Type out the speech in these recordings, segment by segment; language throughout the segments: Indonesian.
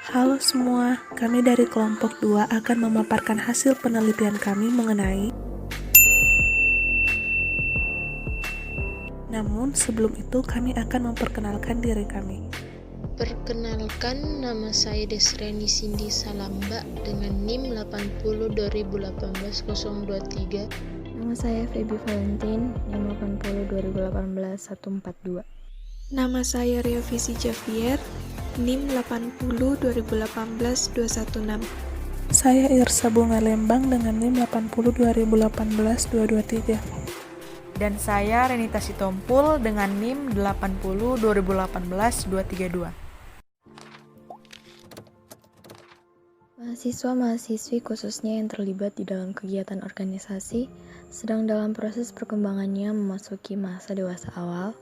Halo semua, kami dari kelompok 2 akan memaparkan hasil penelitian kami mengenai. Namun sebelum itu kami akan memperkenalkan diri kami. Perkenalkan, nama saya Desreni Cindy Salamba dengan NIM 80 2018 023. Nama saya Feby Valentin, NIM 80 2018 142. Nama saya Riovisi Javier, NIM 80 2018 216. Saya Irsa Bunga Lembang dengan NIM 80 2018 223. Dan saya Renita Sitompul dengan NIM 80 2018 232. Mahasiswa-mahasiswi khususnya yang terlibat di dalam kegiatan organisasi sedang dalam proses perkembangannya memasuki masa dewasa awal,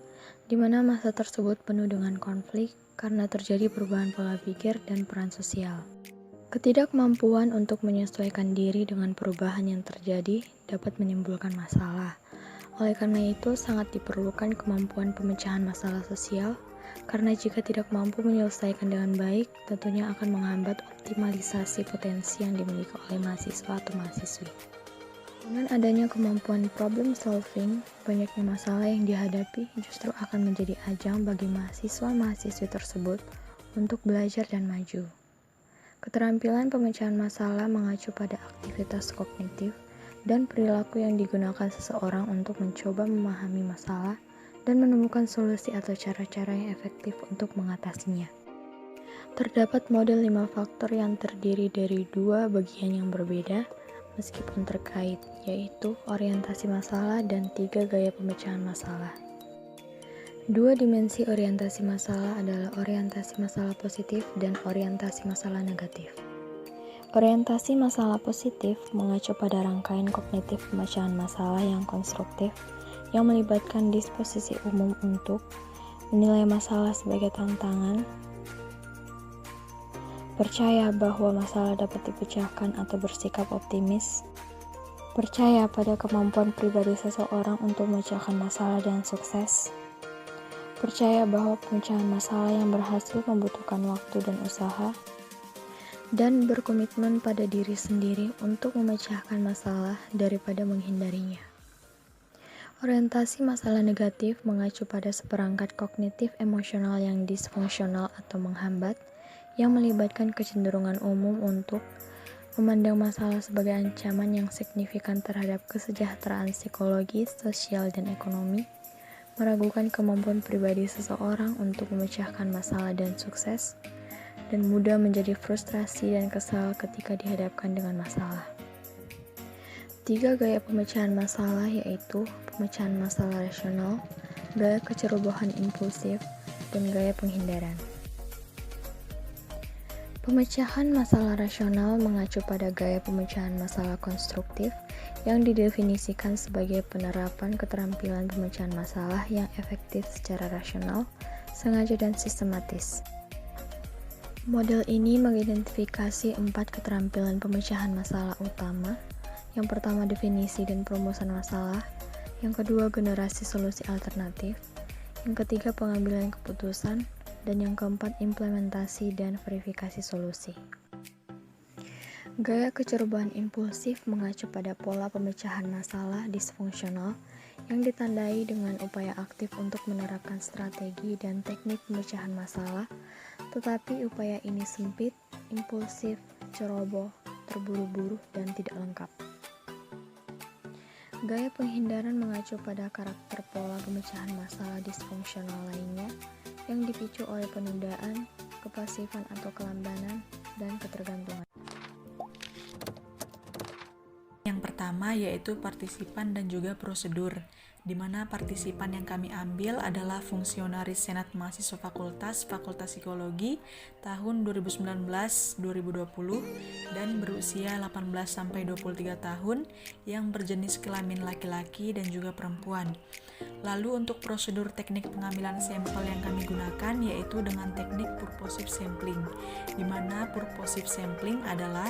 di mana masa tersebut penuh dengan konflik karena terjadi perubahan pola pikir dan peran sosial. Ketidakmampuan untuk menyesuaikan diri dengan perubahan yang terjadi dapat menimbulkan masalah. Oleh karena itu, sangat diperlukan kemampuan pemecahan masalah sosial, karena jika tidak mampu menyelesaikan dengan baik, tentunya akan menghambat optimalisasi potensi yang dimiliki oleh mahasiswa atau mahasiswi. Dengan adanya kemampuan problem solving, banyaknya masalah yang dihadapi justru akan menjadi ajang bagi mahasiswa-mahasiswi tersebut untuk belajar dan maju. Keterampilan pemecahan masalah mengacu pada aktivitas kognitif dan perilaku yang digunakan seseorang untuk mencoba memahami masalah dan menemukan solusi atau cara-cara yang efektif untuk mengatasinya. Terdapat model 5 faktor yang terdiri dari 2 bagian yang berbeda, meskipun terkait, yaitu orientasi masalah dan 3 gaya pemecahan masalah. 2 dimensi orientasi masalah adalah orientasi masalah positif dan orientasi masalah negatif. Orientasi masalah positif mengacu pada rangkaian kognitif pemecahan masalah yang konstruktif, yang melibatkan disposisi umum untuk menilai masalah sebagai tantangan, percaya bahwa masalah dapat dipecahkan atau bersikap optimis, percaya pada kemampuan pribadi seseorang untuk memecahkan masalah dan sukses, percaya bahwa pemecahan masalah yang berhasil membutuhkan waktu dan usaha, dan berkomitmen pada diri sendiri untuk memecahkan masalah daripada menghindarinya. Orientasi masalah negatif mengacu pada seperangkat kognitif emosional yang disfungsional atau menghambat, yang melibatkan kecenderungan umum untuk memandang masalah sebagai ancaman yang signifikan terhadap kesejahteraan psikologis, sosial, dan ekonomi, meragukan kemampuan pribadi seseorang untuk memecahkan masalah dan sukses, dan mudah menjadi frustrasi dan kesal ketika dihadapkan dengan masalah. 3 gaya pemecahan masalah yaitu pemecahan masalah rasional, gaya kecerobohan impulsif, dan gaya penghindaran. Pemecahan masalah rasional mengacu pada gaya pemecahan masalah konstruktif yang didefinisikan sebagai penerapan keterampilan pemecahan masalah yang efektif secara rasional, sengaja, dan sistematis. Model ini mengidentifikasi 4 keterampilan pemecahan masalah utama. Yang pertama, definisi dan perumusan masalah. Yang kedua, generasi solusi alternatif. Yang ketiga, pengambilan keputusan. Dan yang keempat, implementasi dan verifikasi solusi. Gaya kecerobohan impulsif mengacu pada pola pemecahan masalah disfungsional yang ditandai dengan upaya aktif untuk menerapkan strategi dan teknik pemecahan masalah, tetapi upaya ini sempit, impulsif, ceroboh, terburu-buru, dan tidak lengkap. Gaya penghindaran mengacu pada karakter pola pemecahan masalah disfungsional lainnya yang dipicu oleh penundaan, kepasifan atau kelambanan, dan ketergantungan. Yang pertama yaitu partisipan dan juga prosedur, di mana partisipan yang kami ambil adalah fungsionaris Senat Mahasiswa Fakultas Psikologi tahun 2019-2020 dan berusia 18-23 tahun yang berjenis kelamin laki-laki dan juga perempuan. Lalu untuk prosedur teknik pengambilan sampel yang kami gunakan yaitu dengan teknik purposive sampling, di mana purposive sampling adalah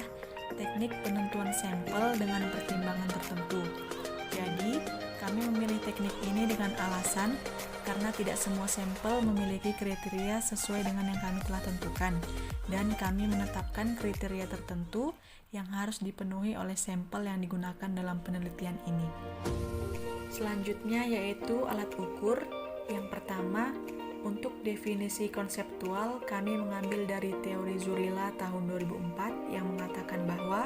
teknik penentuan sampel dengan pertimbangan tertentu. Jadi, Kami memilih teknik ini dengan alasan karena tidak semua sampel memiliki kriteria sesuai dengan yang kami telah tentukan, dan kami menetapkan kriteria tertentu yang harus dipenuhi oleh sampel yang digunakan dalam penelitian ini. Selanjutnya yaitu alat ukur. Yang pertama, untuk definisi konseptual, kami mengambil dari teori Zurlila tahun 2004 yang mengatakan bahwa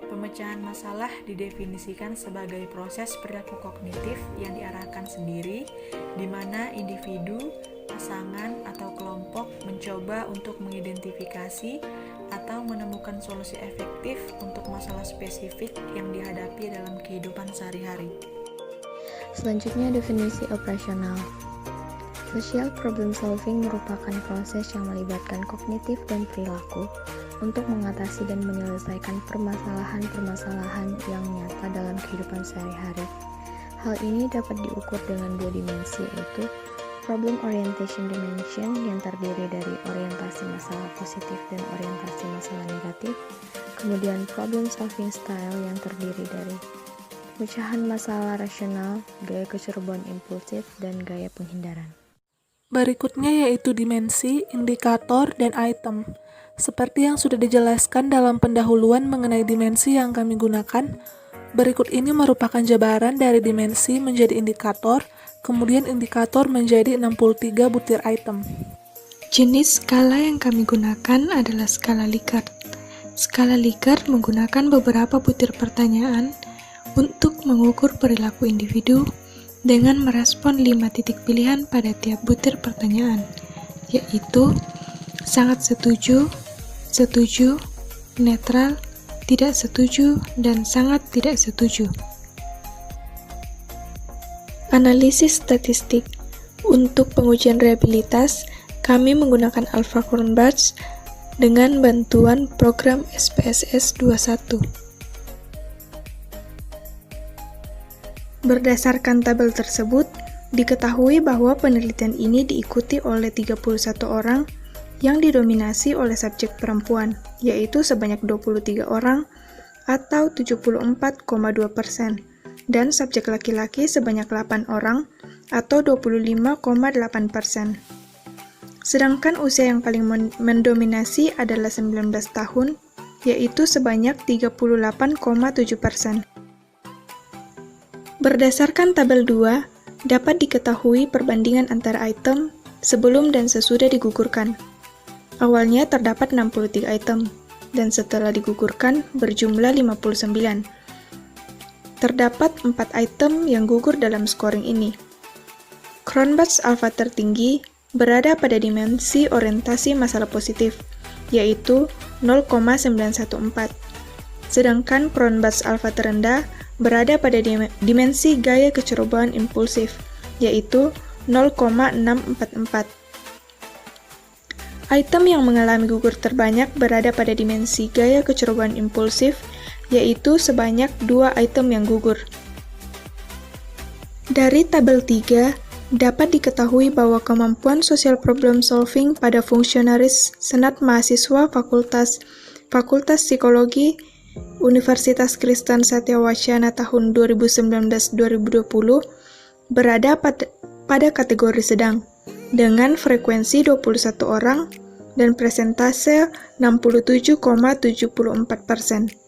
pemecahan masalah didefinisikan sebagai proses perilaku kognitif yang diarahkan sendiri, di mana individu, pasangan, atau kelompok mencoba untuk mengidentifikasi atau menemukan solusi efektif untuk masalah spesifik yang dihadapi dalam kehidupan sehari-hari. Selanjutnya, definisi operasional. Social problem solving merupakan proses yang melibatkan kognitif dan perilaku untuk mengatasi dan menyelesaikan permasalahan-permasalahan yang nyata dalam kehidupan sehari-hari. Hal ini dapat diukur dengan dua dimensi, yaitu problem orientation dimension yang terdiri dari orientasi masalah positif dan orientasi masalah negatif, kemudian problem solving style yang terdiri dari pemecahan masalah rasional, gaya kecerobohan impulsif, dan gaya penghindaran. Berikutnya yaitu dimensi, indikator, dan item. Seperti yang sudah dijelaskan dalam pendahuluan mengenai dimensi yang kami gunakan, berikut ini merupakan jabaran dari dimensi menjadi indikator, kemudian indikator menjadi 63 butir item. Jenis skala yang kami gunakan adalah skala Likert. Skala Likert menggunakan beberapa butir pertanyaan untuk mengukur perilaku individu dengan merespon 5 titik pilihan pada tiap butir pertanyaan, yaitu sangat setuju, setuju, netral, tidak setuju, dan sangat tidak setuju. Analisis statistik. Untuk pengujian reliabilitas, kami menggunakan Alpha-Cronbach dengan bantuan program SPSS 21. Berdasarkan tabel tersebut, diketahui bahwa penelitian ini diikuti oleh 31 orang yang didominasi oleh subjek perempuan, yaitu sebanyak 23 orang atau 74,2%, dan subjek laki-laki sebanyak 8 orang atau 25,8%. Sedangkan usia yang paling mendominasi adalah 19 tahun, yaitu sebanyak 38,7%. Berdasarkan tabel 2, dapat diketahui perbandingan antara item sebelum dan sesudah digugurkan. Awalnya terdapat 63 item, dan setelah digugurkan berjumlah 59. Terdapat 4 item yang gugur dalam scoring ini. Cronbach alpha tertinggi berada pada dimensi orientasi masalah positif, yaitu 0,914. Sedangkan Cronbach alpha terendah berada pada dimensi gaya kecerobohan impulsif, yaitu 0,644. Item yang mengalami gugur terbanyak berada pada dimensi gaya kecerobohan impulsif, yaitu sebanyak 2 item yang gugur. Dari tabel 3, dapat diketahui bahwa kemampuan social problem solving pada fungsionaris Senat Mahasiswa Fakultas Psikologi Universitas Kristen Satyawacana tahun 2019-2020 berada pada kategori sedang, dengan frekuensi 21 orang dan persentase 67,74%.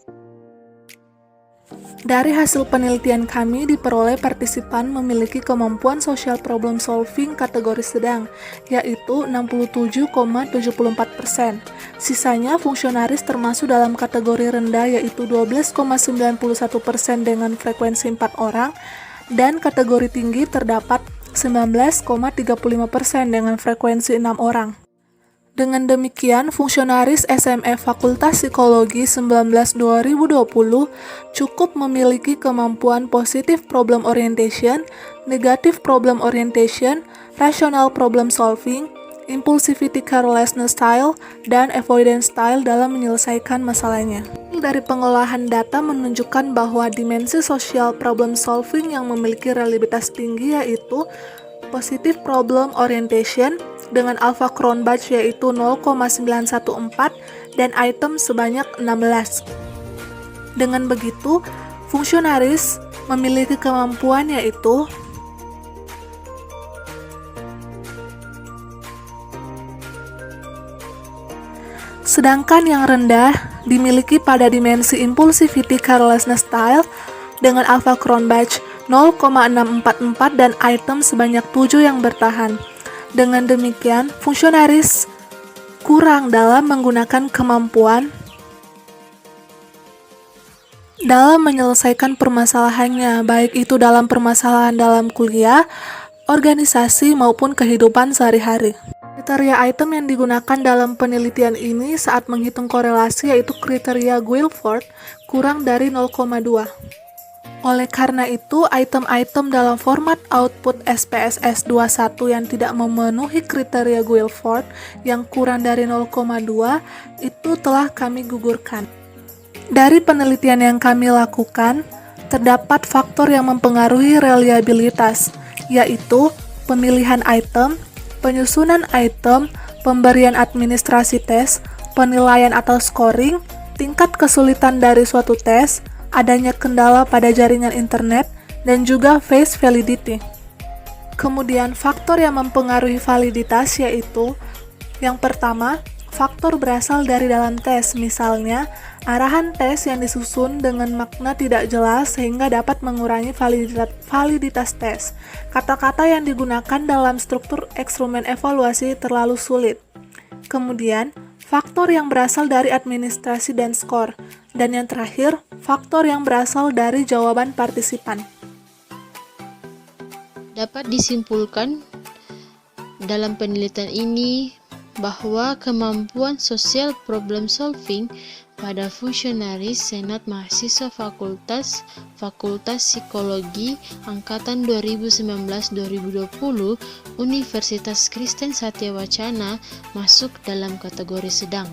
Dari hasil penelitian kami diperoleh partisipan memiliki kemampuan social problem solving kategori sedang, yaitu 67,74%. Sisanya fungsionaris termasuk dalam kategori rendah, yaitu 12,91% dengan frekuensi 4 orang, dan kategori tinggi terdapat 19,35% dengan frekuensi 6 orang. Dengan demikian, fungsionaris SME Fakultas Psikologi 19-2020 cukup memiliki kemampuan positive problem orientation, negative problem orientation, rational problem solving, impulsivity carelessness style, dan avoidance style dalam menyelesaikan masalahnya. Dari pengolahan data menunjukkan bahwa dimensi social problem solving yang memiliki reliabilitas tinggi yaitu positive problem orientation dengan alpha Cronbach yaitu 0,914 dan item sebanyak 16. Dengan begitu, fungsionaris memiliki kemampuan yaitu sedangkan yang rendah dimiliki pada dimensi impulsivity carelessness style dengan alpha Cronbach 0,644 dan item sebanyak 7 yang bertahan. Dengan demikian, fungsionaris kurang dalam menggunakan kemampuan dalam menyelesaikan permasalahannya, baik itu dalam permasalahan dalam kuliah, organisasi, maupun kehidupan sehari-hari. Kriteria item yang digunakan dalam penelitian ini saat menghitung korelasi yaitu kriteria Guilford kurang dari 0,2. Oleh karena itu, item-item dalam format output SPSS 21 yang tidak memenuhi kriteria Guilford yang kurang dari 0,2 itu telah kami gugurkan. Dari penelitian yang kami lakukan, terdapat faktor yang mempengaruhi reliabilitas, yaitu pemilihan item, penyusunan item, pemberian administrasi tes, penilaian atau scoring, tingkat kesulitan dari suatu tes, adanya kendala pada jaringan internet, dan juga phase validity. Kemudian faktor yang mempengaruhi validitas yaitu yang pertama, faktor berasal dari dalam tes, misalnya arahan tes yang disusun dengan makna tidak jelas sehingga dapat mengurangi validitas tes. Kata-kata yang digunakan dalam struktur instrumen evaluasi terlalu sulit. Kemudian, faktor yang berasal dari administrasi dan skor. Dan yang terakhir, faktor yang berasal dari jawaban partisipan. Dapat disimpulkan dalam penelitian ini bahwa kemampuan social problem solving pada fungsionaris Senat Mahasiswa Fakultas Psikologi Angkatan 2019-2020 Universitas Kristen Satyawacana masuk dalam kategori sedang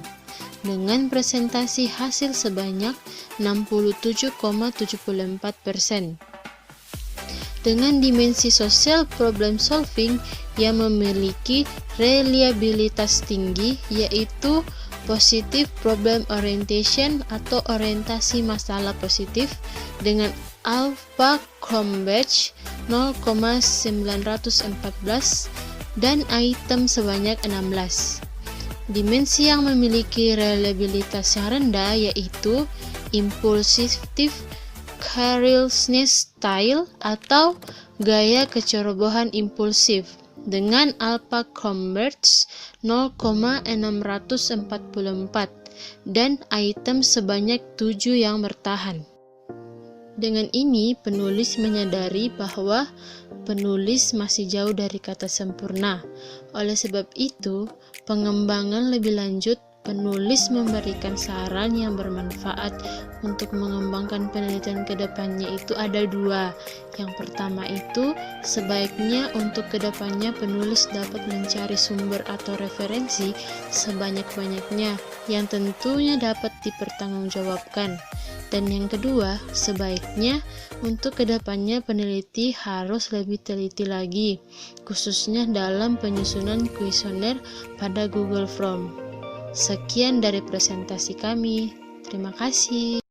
dengan presentasi hasil sebanyak 67,74%. Dengan dimensi social problem solving yang memiliki reliabilitas tinggi yaitu positive problem orientation atau orientasi masalah positif dengan alpha Cronbach 0,914 dan item sebanyak 16. Dimensi yang memiliki reliabilitas yang rendah yaitu impulsive carelessness style atau gaya kecerobohan impulsif dengan alpha Cronbach 0,644 dan item sebanyak 7 yang bertahan. Dengan ini, penulis menyadari bahwa penulis masih jauh dari kata sempurna. Oleh sebab itu, pengembangan lebih lanjut, penulis memberikan saran yang bermanfaat untuk mengembangkan penelitian ke depannya itu ada 2. Yang pertama itu, sebaiknya untuk ke depannya penulis dapat mencari sumber atau referensi sebanyak-banyaknya yang tentunya dapat dipertanggungjawabkan. Dan yang kedua, sebaiknya untuk kedepannya peneliti harus lebih teliti lagi, khususnya dalam penyusunan kuesioner pada Google Form. Sekian dari presentasi kami. Terima kasih.